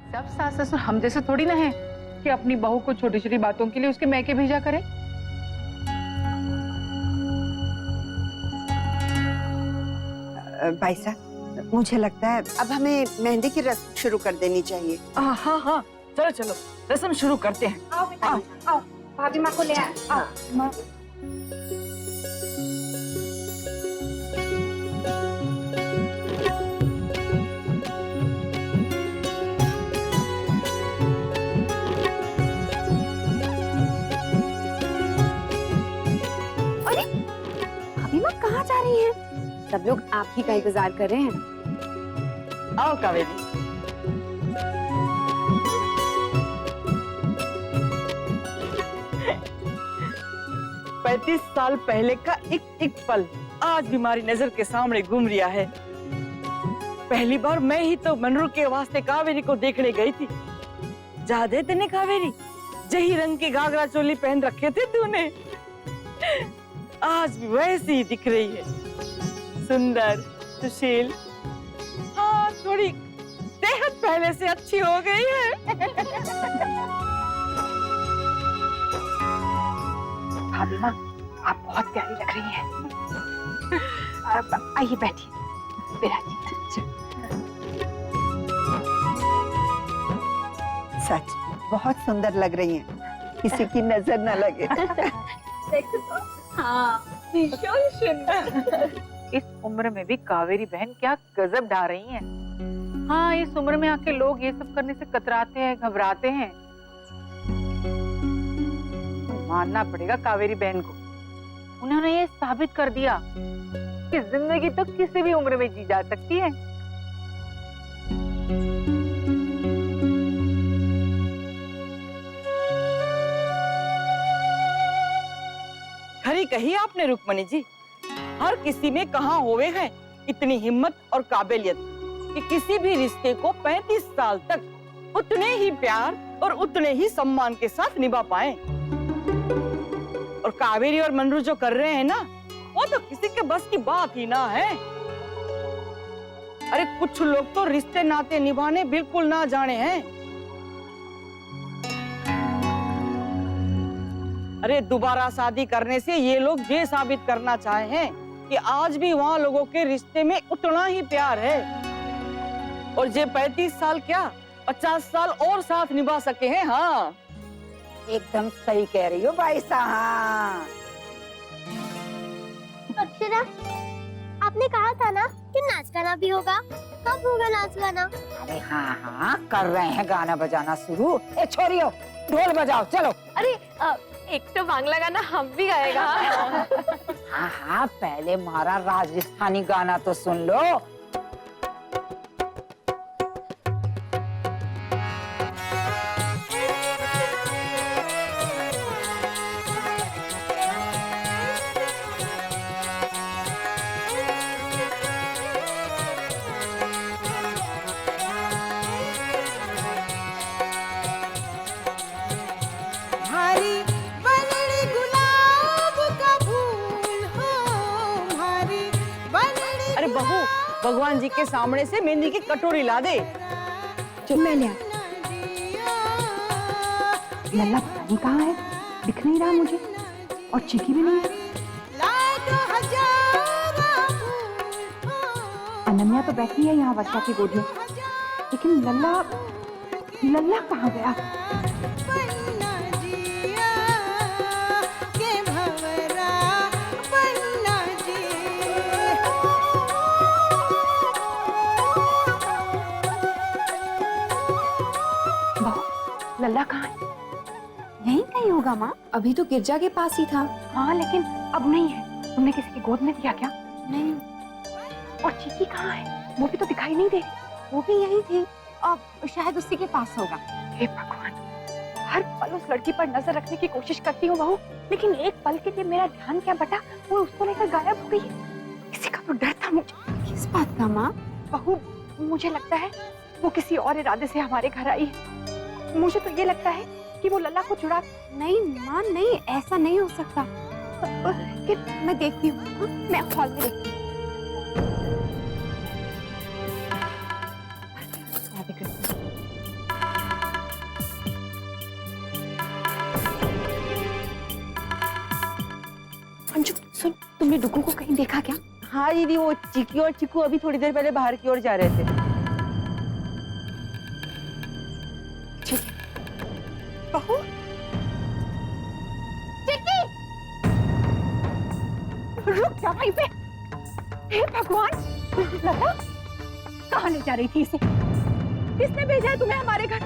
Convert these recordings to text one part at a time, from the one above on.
सब सास ससुर हम जैसे थोड़ी ना है कि अपनी बहू को छोटी छोटी बातों के लिए उसके मैके भेजा करें। भाई साहब, मुझे लगता है अब हमें मेहंदी की रस्म शुरू कर देनी चाहिए। हाँ हाँ, चलो चलो रस्म शुरू करते हैं। आओ आओ, भाभी माँ को ले आओ। माँ भाभी माँ कहाँ जा रही हैं? सब लोग आप ही का इंतजार कर रहे हैं। आओ कावेरी। पैंतीस साल पहले का एक एक पल आज भी हमारी नजर के सामने घूम रिया है। पहली बार मैं ही तो मनरू के वास्ते कावेरी को देखने गई थी। याद है तेने कावेरी, जही रंग की घाघरा चोली पहन रखे थे तूने। आज भी वैसी ही दिख रही है, सुंदर सुशील। हाँ, थोड़ी सेहत पहले से अच्छी हो गई है। भाभी माँ, आप बहुत प्यारी लग रही हैं। आइए बैठिए, बिराजिए। सच बहुत सुंदर लग रही हैं, किसी की नजर न लगे। हाँ, इस उम्र में भी कावेरी बहन क्या गजब ढा रही हैं। हाँ, इस उम्र में आके लोग ये सब करने से कतराते हैं, घबराते हैं। मानना पड़ेगा कावेरी बहन को, उन्होंने ये साबित कर दिया कि जिंदगी तो किसी भी उम्र में जी जा सकती है। खरी कही आपने रुक्मणी जी। हर किसी में कहाँ होवे हैं इतनी हिम्मत और काबिलियत कि किसी भी रिश्ते को 35 साल तक उतने ही प्यार और उतने ही सम्मान के साथ निभा पाए। और कावेरी और मनरू जो कर रहे हैं ना, वो तो किसी के बस की बात ही ना है। अरे कुछ लोग तो रिश्ते नाते निभाने बिल्कुल ना जाने हैं। अरे दोबारा शादी करने से ये लोग ये साबित करना चाहे हैं कि आज भी वहाँ लोगों के रिश्ते में उतना ही प्यार है। और ये 35 साल क्या 50 साल और साथ निभा सके हैं। हाँ, एकदम सही कह रही हो भाई साहब। अक्षरा, आपने कहा था ना कि नाच गाना भी होगा, कब होगा नाच गाना? अरे हाँ हाँ, कर रहे हैं गाना बजाना शुरू। ए छोरियो, ढोल बजाओ चलो। अरे एक तो बांग्ला गाना हम भी गाएगा। हाँ हाँ, पहले हमारा राजस्थानी गाना तो सुन लो। भगवान जी के सामने से मेहंदी की कटोरी ला दे। मैं ले लल्ला पता नहीं कहाँ है, दिख नहीं रहा मुझे, और चिकी भी नहीं है। अनन्या तो बैठी है यहाँ वर्षा की गोद में, लेकिन लल्ला कहाँ गया? लल्ला कहाँ है? यहीं कहीं होगा माँ। अभी तो गिरजा के पास ही था। हाँ, लेकिन अब नहीं है। तुमने किसी की गोद में दिया क्या? नहीं। और चीकी कहाँ है? वो भी तो दिखाई नहीं दे रही। वो भी यहीं थी, और शायद उसी के पास होगा। हे भगवान, हर पल उस लड़की पर नजर रखने की कोशिश करती हूँ बहू, लेकिन एक पल के लिए मेरा ध्यान क्या बटा, वो उसको लेकर गायब हो गई है। किसी का तो डर था मुझे। किस बात का माँ? बहू, मुझे लगता है वो किसी और इरादे से हमारे घर आई है। मुझे तो ये लगता है कि वो लल्ला को चुरा। नहीं माँ, नहीं, ऐसा नहीं हो सकता। मैं देखती हूँ, मैं हॉल में देखती हूँ। तुमने डुगू को कहीं देखा क्या? हाँ दीदी, वो चिकी और चिकू अभी थोड़ी देर पहले बाहर की ओर जा रहे थे। ठीक है। बहू, रुक जा वहीं पे। हे भगवान, लता कहाँ ले जा रही थी इसे? किसने भेजा है तुम्हें हमारे घर?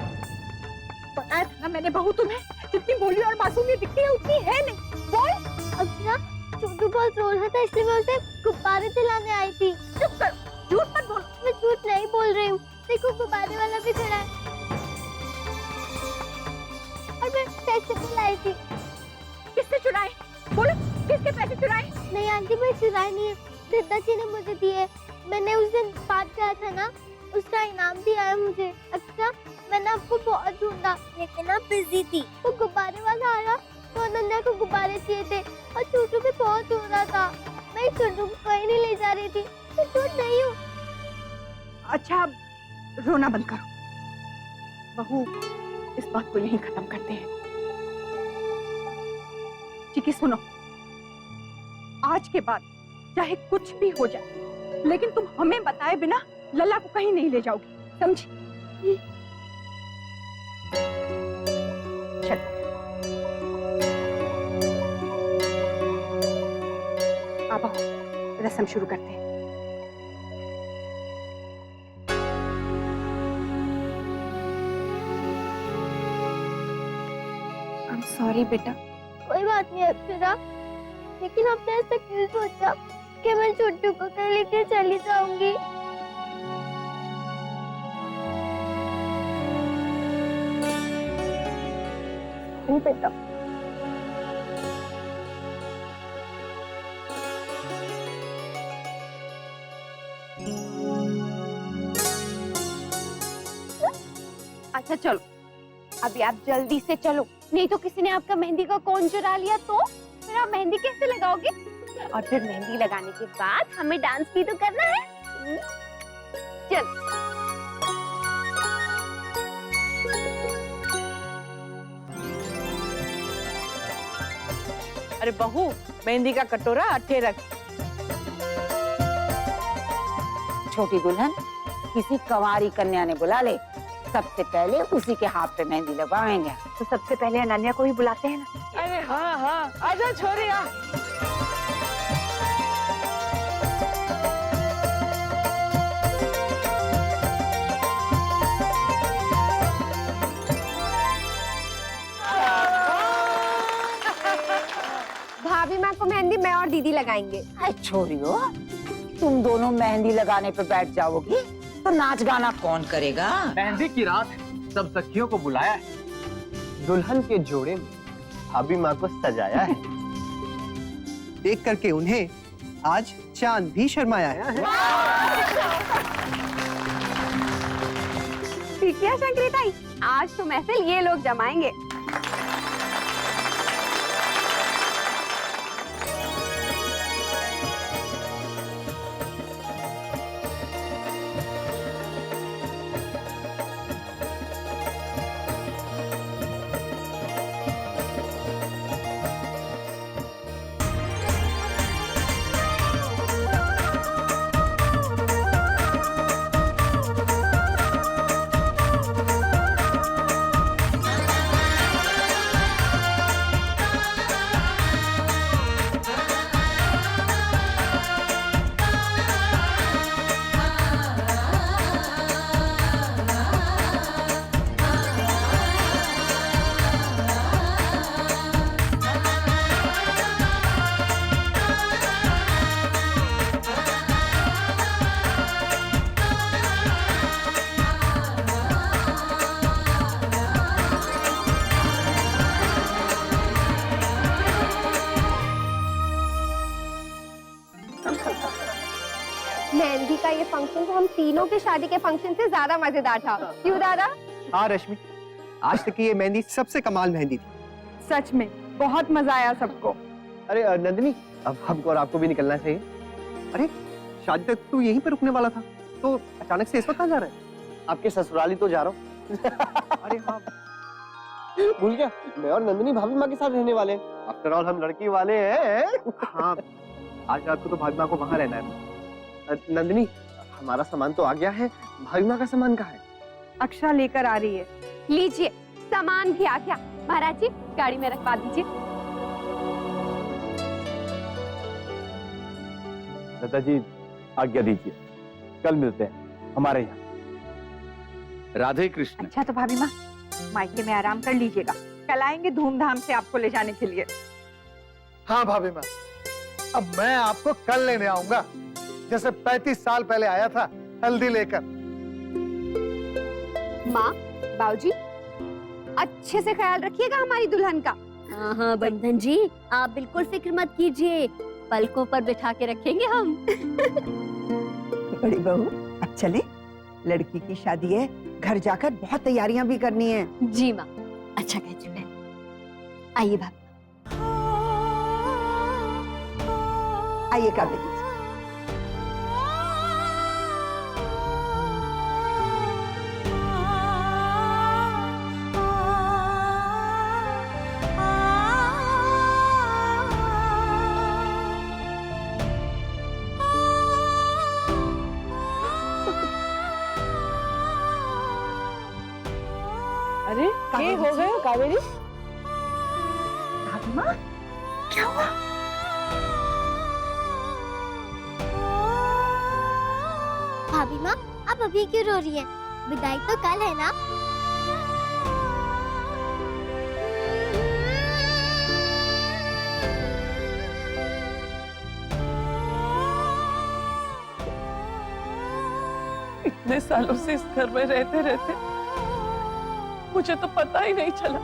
बताया था ना मैंने, बहू तुम्हें जितनी भोली और मासूम ये दिखती है उतनी है नहीं। बोल। अक्षरा, छोटू बहुत रो रहा था इसलिए मैं उसे गुब्बारे दिलाने आई थी। चुप कर, झूठ मत बोल। मैं झूठ नहीं बोल रही हूँ, देखो गुब्बारे वाला भी खड़ा है। और मैं पैसे भी लाई थी। किससे चुराए? बोलो, किसके पैसे चुराए? नहीं आंटी, मैं चुराई नहीं है, दद्दा जी ने मुझे दिए। मैंने उस दिन बात किया था ना, उसका इनाम दिया है मुझे। अच्छा, मैंने आपको बहुत ढूंढा लेकिन आप बिजी थी। वो गुब्बारे वाला आया तो अनन्या को गुब्बारे चाहिए थे और छोटू भी बहुत रो रहा था। मैं छोटू को कहीं नहीं ले जा रही थी, मैं झूठ नहीं हूँ। अच्छा, अब रोना बंद करो। बहू, इस बात को यहीं खत्म करते हैं। चिकी सुनो, आज के बाद चाहे कुछ भी हो जाए, लेकिन तुम हमें बताए बिना लल्ला को कहीं नहीं ले जाओगी, समझी? चल। अब आओ, रस्म शुरू करते हैं। I'm sorry बेटा। कोई बात नहीं अक्षरा, लेकिन आपने ऐसा क्यों सोचा कि मैं छोटू को कहीं लेकर चली जाऊंगी? नहीं बेटा। अच्छा चलो, अभी आप जल्दी से चलो, नहीं तो किसी ने आपका मेहंदी का कोन चुरा लिया तो फिर आप मेहंदी कैसे लगाओगे? और फिर मेहंदी लगाने के बाद हमें डांस भी तो करना है। चल। अरे बहू, मेहंदी का कटोरा अट्ठे रख। छोटी दुल्हन किसी कंवारी कन्या ने बुला ले, सबसे पहले उसी के हाथ पे मेहंदी लगवाएंगे। तो सबसे पहले अनन्या को ही बुलाते हैं ना। अरे हाँ हाँ, आजा छोरी आ। भाभी माँ को मेहंदी मैं और दीदी लगाएंगे। छोरियो, तुम दोनों मेहंदी लगाने पे बैठ जाओगी तो नाच गाना कौन करेगा? मेहंदी की रात है, सब सखियों को बुलाया है, दुल्हन के जोड़े में भाभी माँ को सजाया है। देख करके उन्हें आज चांद भी शर्माया है। ठीक है शंकरी ताई, आज तो महफिल ये लोग जमाएंगे। मेहंदी का ये फंक्शन तो हम तीनों के शादी के फंक्शन से ज्यादा मजेदार था, क्यों दादा? हाँ रश्मि, आज तक की ये मेहंदी सबसे कमाल मेहंदी थी। सच में बहुत मजा आया सबको। अरे नंदिनी, अब हमको और आपको भी निकलना चाहिए। अरे शादी तक तू यहीं पर रुकने वाला था, तो अचानक से इस वक्त कहाँ जा रहा है? आपके ससुराली तो जा रहा हूँ। अरे हाँ, भूल गया, मैं और नंदिनी भाभी माँ के साथ रहने वाले हैं। आफ्टर ऑल हम लड़की वाले हैं। हाँ आज रात को तो भाभी माँ को वहां रहना है। नंदिनी, हमारा सामान तो आ गया है, भाभी माँ का सामान कहाँ है? अक्षा लेकर आ रही है। लीजिए, सामान भी आ गया। महाराज जी, गाड़ी में रखवा दीजिए। दादाजी आज्ञा दीजिए, कल मिलते हैं हमारे यहाँ। राधे कृष्ण। अच्छा तो भाभी माँ, मायके में आराम कर लीजिएगा, कल आएंगे धूमधाम से आपको ले जाने के लिए। हाँ भाभी माँ, अब मैं आपको कल लेने आऊंगा, जैसे 35 साल पहले आया था हल्दी लेकर। माँ, बाबूजी, अच्छे से ख्याल रखिएगा हमारी दुल्हन का। हाँ हाँ बंधन जी, आप बिल्कुल फिक्र मत कीजिए, पलकों पर बिठा के रखेंगे हम। बड़ी बहू, अब चले, लड़की की शादी है, घर जाकर बहुत तैयारियां भी करनी है। जी माँ, अच्छा कह चुके। आइए भाभी। आइए काबिल जी। अरे ये हो गया कावेरी? भाभी माँ, क्या हुआ? भाभी माँ, आप अभी क्यों रो रही हैं? विदाई तो कल है ना? इतने सालों से इस घर में रहते रहते मुझे तो पता ही नहीं चला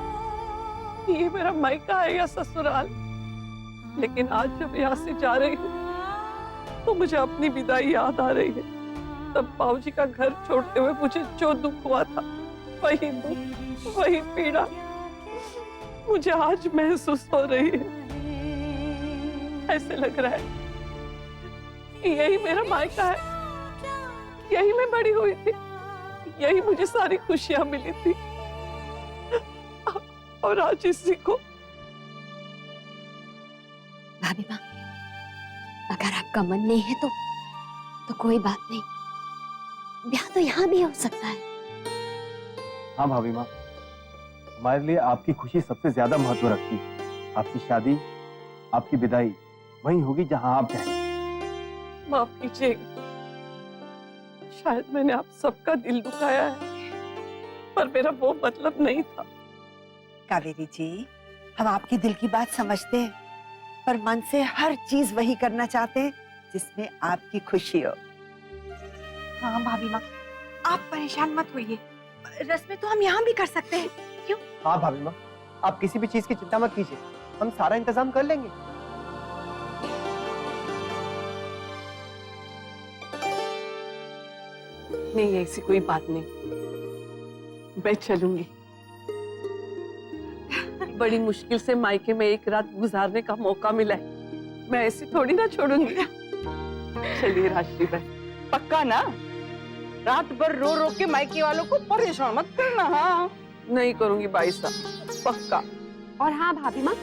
कि ये मेरा मायका है या ससुराल। लेकिन आज जब यहाँ से जा रही हूँ तो मुझे अपनी विदाई याद आ रही है। तब बाबूजी का घर छोड़ते हुए मुझे जो दुख हुआ था, वही दुख, वही पीड़ा मुझे आज महसूस हो रही है। ऐसे लग रहा है कि यही मेरा मायका है, यही मैं बड़ी हुई थी, यही मुझे सारी खुशियां मिली थी, और आज इसी को। भाभी माँ, अगर आपका मन नहीं है तो कोई बात नहीं, ब्याह तो यहाँ भी हो सकता है। हाँ भाभी माँ, हमारे लिए आपकी खुशी सबसे ज्यादा महत्व रखती है। आपकी शादी, आपकी विदाई वहीं होगी जहां आप चाहें। माफ कीजिएगा, शायद मैंने आप सबका दिल दुखाया है, पर मेरा वो मतलब नहीं था। कावेरी जी, हम आपकी दिल की बात समझते हैं, पर मन से हर चीज वही करना चाहते हैं जिसमें आपकी खुशी हो। हाँ भाभी माँ, आप परेशान मत होइए, रस्में तो हम यहाँ भी कर सकते हैं। क्यों? हाँ भाभी माँ, आप किसी भी चीज की चिंता मत कीजिए, हम सारा इंतजाम कर लेंगे। नहीं, ऐसी कोई बात नहीं, मैं चलूंगी। बड़ी मुश्किल से मायके में एक रात गुजारने का मौका मिला है, मैं ऐसी थोड़ी ना छोड़ूंगी। चलिए राश्री बहन, पक्का ना? रात भर रो रो के मायके वालों को परेशान मत करना। हाँ, नहीं करूंगी भाई साहब, पक्का। और हाँ भाभी माँ,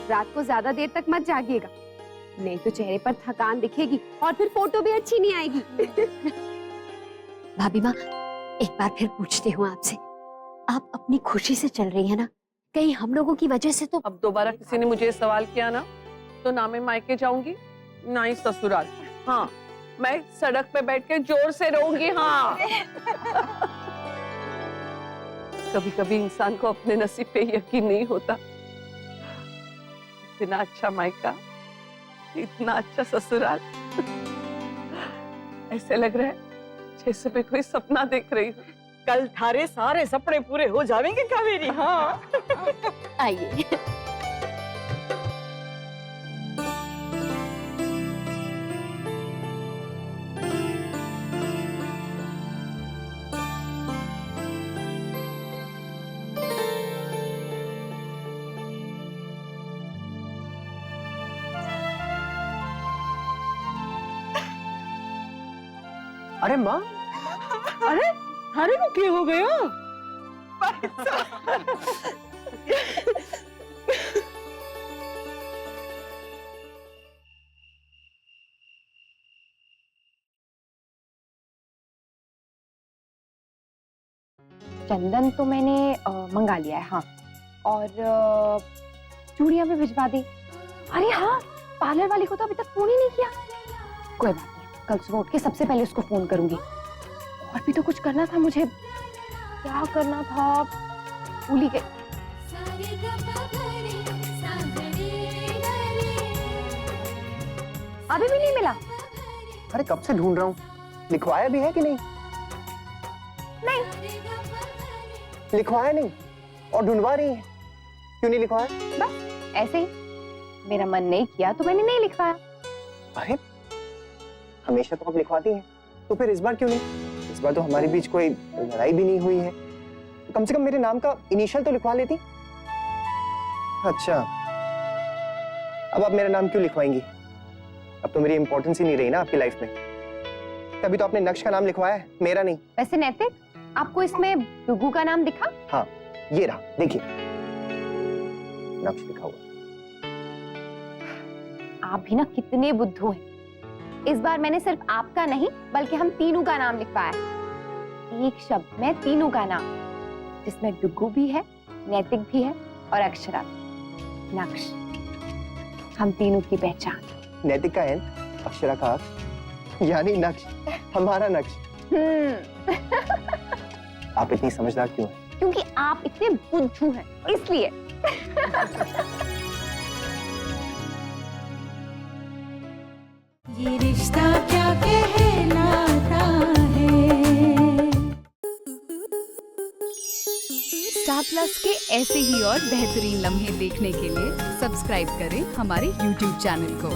रात को ज्यादा देर तक मत जागिएगा, नहीं तो चेहरे पर थकान दिखेगी और फिर फोटो भी अच्छी नहीं आएगी। भाभी माँ, एक बार फिर पूछती हूँ आपसे, आप अपनी खुशी से चल रही है ना? कहीं हम लोगों की वजह से तो? अब दोबारा किसी ने मुझे सवाल किया ना, तो ना मैं मायके जाऊंगी ना ही ससुराल। हाँ, मैं सड़क पे बैठ के जोर से रोऊंगी। हाँ। कभी कभी इंसान को अपने नसीब पे यकीन नहीं होता। इतना अच्छा मायका, इतना अच्छा ससुराल, ऐसे लग रहा है जैसे मैं कोई सपना देख रही हूँ। कल थारे सारे सपने पूरे हो जाएंगे कावेरी। हाँ। आइए। अरे माँ, अरे थारे को क्या हो गया? चंदन तो मैंने मंगा लिया है, हाँ। और चूड़ियां भी भिजवा दी। अरे हाँ, पार्लर वाली को तो अभी तक फोन ही नहीं किया। कोई बात नहीं, कल सुबह उठ के सबसे पहले उसको फोन करूंगी। और भी तो कुछ करना था मुझे, क्या करना था भूल ही गई। अभी भी नहीं मिला? अरे कब से ढूंढ रहा हूँ, लिखवाया भी है कि नहीं? नहीं। लिखवाया नहीं और ढूंढवा रही है, क्यों नहीं लिखवाया? बस ऐसे ही, मेरा मन नहीं किया तो मैंने नहीं लिखवाया। अरे हमेशा तो आप लिखवाती हैं, तो फिर इस बार क्यों नहीं? इस बार तो हमारे बीच कोई लड़ाई भी नहीं हुई है, तो कम से कम मेरे नाम का इनिशियल तो लिखवा लेती। अच्छा, अब आप मेरा नाम क्यों लिखवाएंगी? अब तो मेरी इंपॉर्टेंस ही नहीं रही ना आपकी लाइफ में। तभी तो आपने नक्श का नाम लिखवाया है, मेरा नहीं। वैसे नैतिक, आपको इसमें डुगू का नाम दिखा? हाँ, ये रहा, देखिए नक्श लिखा हुआ। आप भी ना कितने बुद्धू हैं। इस बार मैंने सिर्फ आपका नहीं बल्कि हम तीनों का नाम लिखवाया है। एक शब्द में तीनों का नाम, जिसमें डुगू भी है, नैतिक भी है और अक्षरा भी। नक्श, हम तीनों की पहचान। नैतिक का एन, अक्षरा का अक्ष, यानी नक्श, हमारा नक्श। आप इतनी समझदार क्यों हैं? क्योंकि आप इतने बुद्धू हैं, इसलिए। ये रिश्ता क्या कहलाता है। स्टार प्लस के ऐसे ही और बेहतरीन लम्हे देखने के लिए सब्सक्राइब करें हमारे YouTube चैनल को।